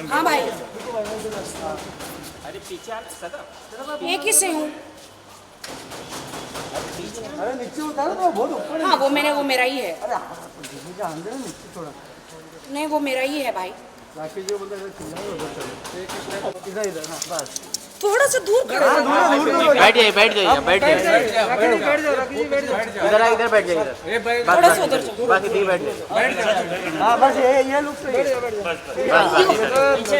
हाँ भाई, अरे पीछे आ सदा एक ही से हूँ। अरे नीचे उतारो ना, बहुत ऊपर है। हाँ वो मेरा ही है। अरे नीचे अंदर है, नीचे थोड़ा। नहीं वो मेरा ही है भाई। राकेश जी बोलते हैं चिल्लाओ उधर चलो। इधर इधर ना बस। थोड़ा सा दूर खड़ा हो। बैठ जाइए बैठ जाइए बैठ जाइए राकेश जी बैठ जाओ, राकेश जी बैठ जाओ। इधर बैठ जाइए इधर थोड़ा सा उधर जाओ। बस इधर बैठ जाइए हाँ बस ये लुक सही है।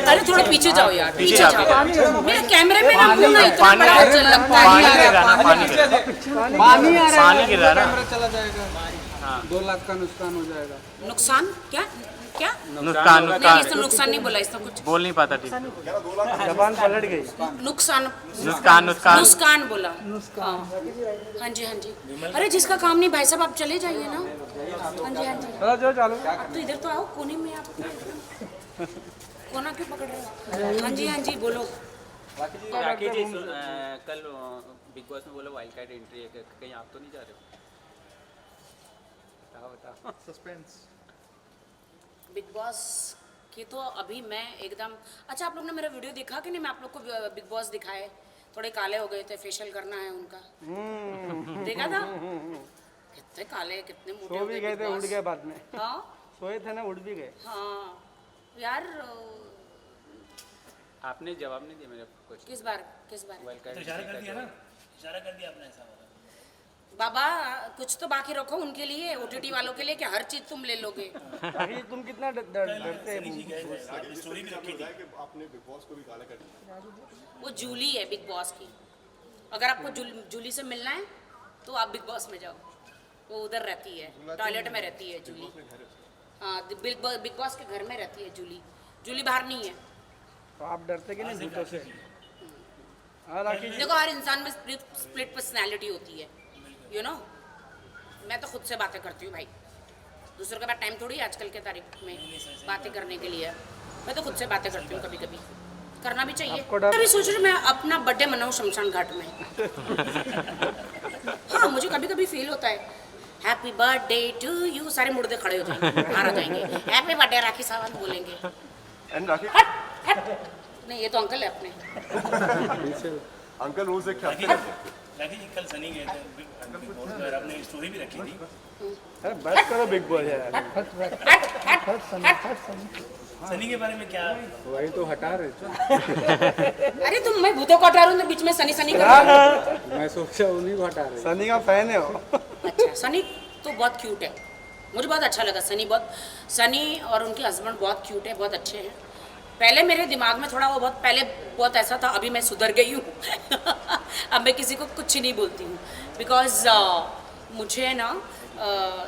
अरे थोड़ा पीछे जाओ यार, पीछे जाओ। मेरे कैमरे में ना पानी मुंह ना इतना बड़ा लगता पानी है। गिर रहा ना पानी गिर रहा पानी आ रहा है, पानी गिर रहा ना कैमरा चला जाएगा। 2 लाख का नुकसान हो जाएगा। नुकसान क्या क्या? नुकसान नहीं नुकसान इसने नुकसान नहीं बोला, इसने कुछ बोल नहीं पाता ठीक जबान पलट गई। नुकसान नुकसान नुकसान नुकसान बोला। हाँ हाँ जी हाँ जी। अरे जिसका काम नहीं भाई साहब आप चले जाइए ना। हाँ जी हाँ जी। चलो जो चालू। आप तो इधर तो आओ, कोने में आप कोना क्यों पकड़ रहे हो? हाँ जी हाँ जी बोलो। राकेश जी कल बिग बॉस में बोला वाइल्ड कार्ड एंट्री है, कहीं आप तो नहीं जा रहे हो? बताओ सस्पेंस। बिग बॉस की तो अभी मैं एकदम। अच्छा आप लोग ने मेरा वीडियो देखा कि नहीं? मैं आप लोग को बिग बॉस दिखाए, थोड़े काले हो गए थे, फेशियल करना है उनका। देखा था? कितने काले कितने मोटे सो हो भी गए गए Big थे, Boss। उड़ गए बाद में। हाँ सोए थे ना, उड़ भी गए। हाँ यार आपने जवाब नहीं दिया मेरे क्वेश्चन। किस बार वाइल्ड कार्ड इशारा कर दिया ना, इशारा कर दिया आपने ऐसा वाला। बाबा कुछ तो बाकी रखो उनके लिए, ओटीटी वालों के लिए, कि हर चीज तुम ले लोगे। अरे तुम कितना डरते हैं। स्टोरी भी रखी थी। आपने बिग बॉस को भी काला कर दिया। वो जूली है बिग बॉस की। अगर आपको जूली से मिलना है तो आप बिग बॉस में जाओ, वो उधर रहती है, टॉयलेट में रहती है जूली। हाँ बिग बॉस के घर में रहती है जूली। जूली बाहर नहीं है। तो आप डरते कि नहीं भूतों से? हाँ राकेश जी। देखो हर इंसान में स्प्लिट पर्सनैलिटी होती है, यू नो। मैं तो खुद से बातें करती हूँ भाई, दूसरों के पास टाइम थोड़ी है आजकल के तारीख में बातें करने के लिए। मैं तो खुद से बातें करती हूँ, कभी कभी करना भी चाहिए। अभी सोच रही हूँ मैं अपना बर्थडे मनाऊँ शमशान घाट में। हाँ मुझे कभी कभी फील होता है हैप्पी बर्थडे टू यू, सारे मुर्दे खड़े हो जाएंगे, बाहर आ जाएंगे, हैप्पी बर्थडे राखी सावंत बोलेंगे। एंड राकेश हट हट। नहीं ये तो अंकल है अपने। अंकल रोज एक क्या राकेश जी कल सनी गए थे बिग बॉस में, आपने स्टोरी भी रखी थी। अरे बस करो बिग बॉस यार। हट हट हट। सनी के बारे में क्या? वही तो हटा रहे। अरे तुम मैं भूतों को हटा रहा हूँ तो बीच में सनी सनी कर। मैं सोचा उन्हीं को हटा रहे। सनी का फैन है वो। अच्छा सनी तो बहुत क्यूट है, मुझे बहुत अच्छा लगा सनी और उनके हस्बैंड बहुत क्यूट है, बहुत अच्छे हैं। पहले मेरे दिमाग में थोड़ा वो पहले बहुत ऐसा था, अभी मैं सुधर गई हूँ। अब मैं किसी को कुछ नहीं बोलती हूँ बिकॉज मुझे ना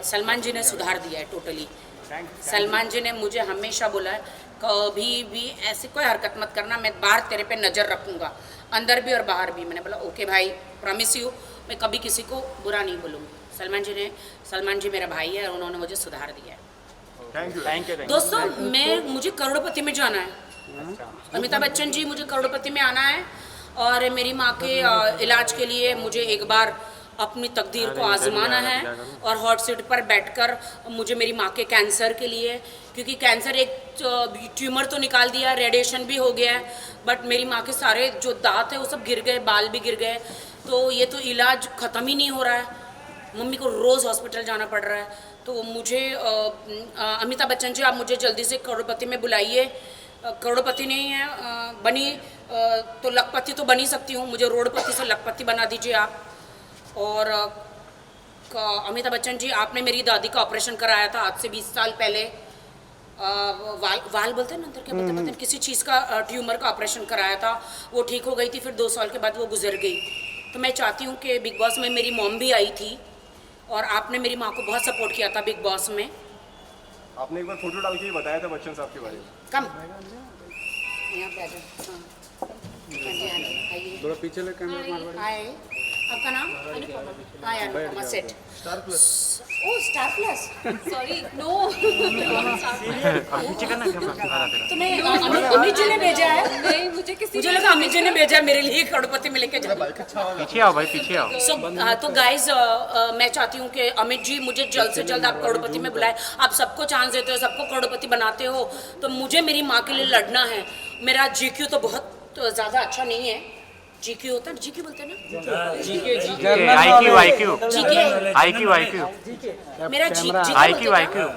सलमान जी ने सुधार दिया है टोटली। सलमान जी ने मुझे हमेशा बोला है कभी भी ऐसी कोई हरकत मत करना, मैं बाहर तेरे पे नज़र रखूँगा, अंदर भी और बाहर भी। मैंने बोला ओके भाई, प्रॉमिस यू, मैं कभी किसी को बुरा नहीं बोलूँगी। सलमान जी मेरा भाई है और उन्होंने मुझे सुधार दिया है। थैंक यू दोस्तों मुझे करोड़पति में जाना है। अमिताभ बच्चन जी मुझे करोड़पति में आना है और मेरी माँ के इलाज के लिए मुझे एक बार अपनी तकदीर को आजमाना है और हॉट सीट पर बैठकर मुझे मेरी माँ के कैंसर के लिए, क्योंकि कैंसर एक ट्यूमर तो निकाल दिया, रेडिएशन भी हो गया है, बट मेरी माँ के सारे जो दांत है वो सब गिर गए, बाल भी गिर गए, तो ये तो इलाज ख़त्म ही नहीं हो रहा है। मम्मी को रोज़ हॉस्पिटल जाना पड़ रहा है। तो मुझे अमिताभ बच्चन जी आप मुझे जल्दी से करोड़पति में बुलाइए। करोड़पति नहीं है बनी तो लखपति तो बन ही सकती हूँ, मुझे रोडपति से लखपति बना दीजिए आप। और अमिताभ बच्चन जी आपने मेरी दादी का ऑपरेशन कराया था आज से 20 साल पहले। वाल बोलते हैं ना अंदर, क्या बोलते हैं, किसी चीज़ का ट्यूमर का ऑपरेशन कराया था, वो ठीक हो गई थी, फिर 2 साल के बाद वो गुजर गई। तो मैं चाहती हूँ कि बिग बॉस में मेरी मॉम भी आई थी और आपने मेरी माँ को बहुत सपोर्ट किया था बिग बॉस में। आपने एक बार फोटो डाल के ही बताया था बच्चन साहब के बारे में। कम यहाँ पे आ जाओ। हाँ जी आइए। थोड़ा पीछे ले कैमरा मार। हाय आपका नाम? Hi Anupama set. Star Plus ओ स्टार प्लस सॉरी नो अब पीछे करना क्या बात है तुम्हें अमित जी ने भेजा है नहीं मुझे किसी मुझे लगा अमित जी ने भेजा है मेरे लिए करोड़पति में लेके जाओ पीछे आओ भाई पीछे आओ सो तो गाइज मैं चाहती हूँ कि अमित जी मुझे जल्द से जल्द आप करोड़पति में बुलाए। आप सबको चांस देते हो, सबको करोड़पति बनाते हो, तो मुझे मेरी माँ के लिए लड़ना है। मेरा जीक्यू तो बहुत ज़्यादा अच्छा नहीं है। जीक्यू होता है, जीक्यू बोलते हैं ना, IQ IQ GK IQ IQ मेरा आईक्यू आईक्यू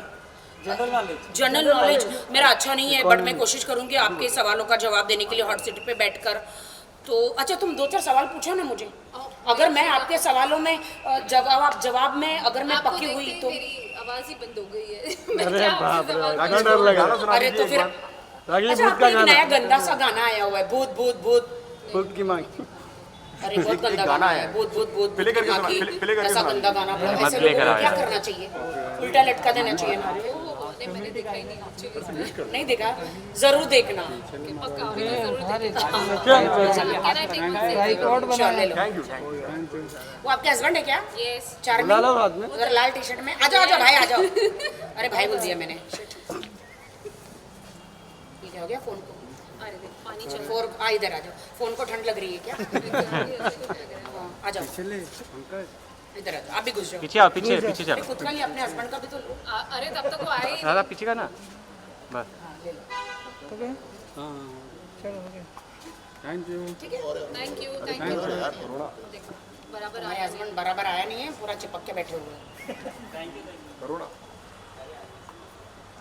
जनरल नॉलेज मेरा अच्छा नहीं है, बट मैं कोशिश करूंगी आपके सवालों का जवाब देने के लिए हॉट सीट पे बैठकर। तो अच्छा तुम 2-4 सवाल पूछो ना मुझे, अगर मैं आपके सवालों में जवाब में अगर मैं पक्की हुई तो मेरी आवाज ही बंद हो गई है मैं अरे क्या बाप रे, आपसे रागी डर लगा। अरे तो फिर रागी अच्छा भूत का आपका एक गाना, नया गंदा सा गाना आया हुआ है, भूत भूत भूत। भूत की माँ। अरे बहुत गंदा गाना है, भूत भूत भूत प्ले करके सुना, प्ले करके ऐसा सुना। गंदा गाना मत ऐसे प्ले लोगों को कराओ क्या यार। करना चाहिए? उल्टा लटका देना चाहिए ना। नहीं मैंने देखा ही नहीं एक्चुअली नहीं देखा, जरूर देखना। पक्का मैं जरूर देखूंगा चल ले लो। थैंक यू वो आपके हस्बैंड है क्या? यस चार्मिंग बुला लो बाद में। उधर लाल टी शर्ट में। आ जाओ भाई आ जाओ। अरे भाई बोल दिया मैंने। ये क्या हो गया फोन को? अरे देख पानी चल फोन इधर आ जाओ। फोन को ठंड लग रही है क्या? हाँ, आ जाओ चले पंकज, इधर आ जाओ। आप भी घुस जाओ। पीछे आओ पीछे पीछे चलो खुद का ही अपने हस्बैंड का भी तो लो। अरे तब तक वो आए ही दादा पीछे का ना बस हाँ चलो हो गया, थैंक यू। थैंक यू बराबर हमारे आया हस्बैंड बराबर आया नहीं है, पूरा चिपक के बैठे हुए हैं। Karuna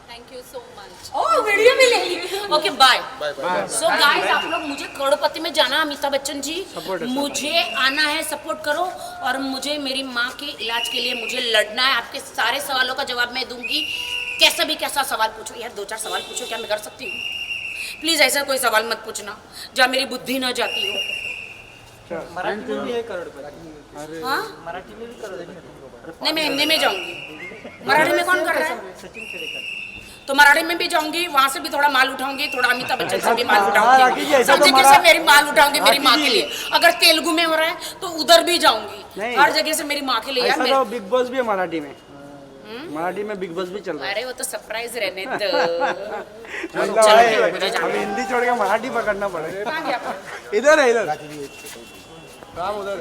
thank you so much oh video भी ले ली। Okay bye. सो गाइस आप लोग, मुझे करोड़पति में जाना, अमिताभ बच्चन जी मुझे आना है, सपोर्ट करो। और मुझे मेरी माँ के इलाज के लिए मुझे लड़ना है। आपके सारे सवालों का जवाब मैं दूंगी, कैसा भी कैसा सवाल पूछो यार। 2-4 सवाल पूछो, क्या मैं कर सकती हूँ? प्लीज ऐसा कोई सवाल मत पूछना जहाँ मेरी बुद्धि ना जाती हो। मराठी में भी है हाँ नहीं, मैं हिंदी में जाऊंगी। मराठी में कौन कर रहा है? तो मराठी में भी जाऊंगी, वहां से भी थोड़ा माल उठाऊंगी, थोड़ा अमिताभ बच्चन से भी माल राखी उठाऊंगी, जी, ऐसा सब तो जगह से मेरी माल उठाऊंगी मेरी माँ राखी के जी। लिए। अगर तेलुगु में हो रहा है तो उधर भी जाऊंगी, नहीं। हर जगह से मेरी माँ के लिए। यार ऐसा तो बिग बॉस भी है मराठी में, मराठी में बिग बॉस भी चल रहा है। अरे वो तो सरप्राइज रहने दो। मतलब चलो, है, मुझे जाना अभी हिंदी छोड़ के मराठी पकड़ना पड़ेगा। कहाँ गया आप? इधर है इधर। काम उधर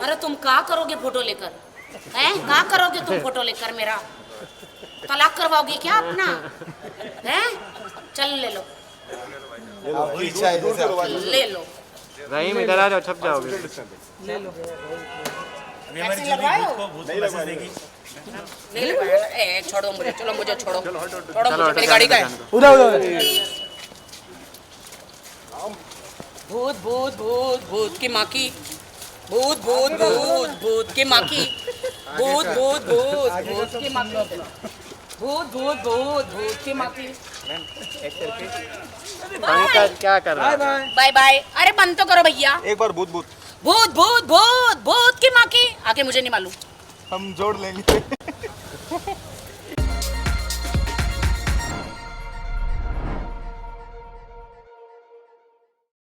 अरे तुम क्या करोगे फोटो लेकर? हैं क्या करोगे तुम फोटो लेकर? मेरा तलाक करवाओगे क्या अपना? हैं चल ले लो ले लो। रहीम इधर आ जाओ, छप जाओगे। अभी हमारी ऐसे जुली लगवाओ? भूत को भूत को मैसेज देगी नहीं लगाया ना? ए छोड़ो मुझे, चलो मुझे छोड़ो, छोड़ो चलो मुझे, मेरी गाड़ी का है। उधर उधर भूत भूत भूत भूत की माँ की, भूत भूत भूत भूत की माँ की, भूत भूत भूत भूत की माँ की, भूत भूत भूत भूत की माँ की। पंकज क्या कर रहा है? Bye bye bye. अरे बंद तो करो भैया। एक बार भूत भूत भूत भूत भूत भूत की माँ की, आगे मुझे नहीं मालूम। हम जोड़ लेंगे।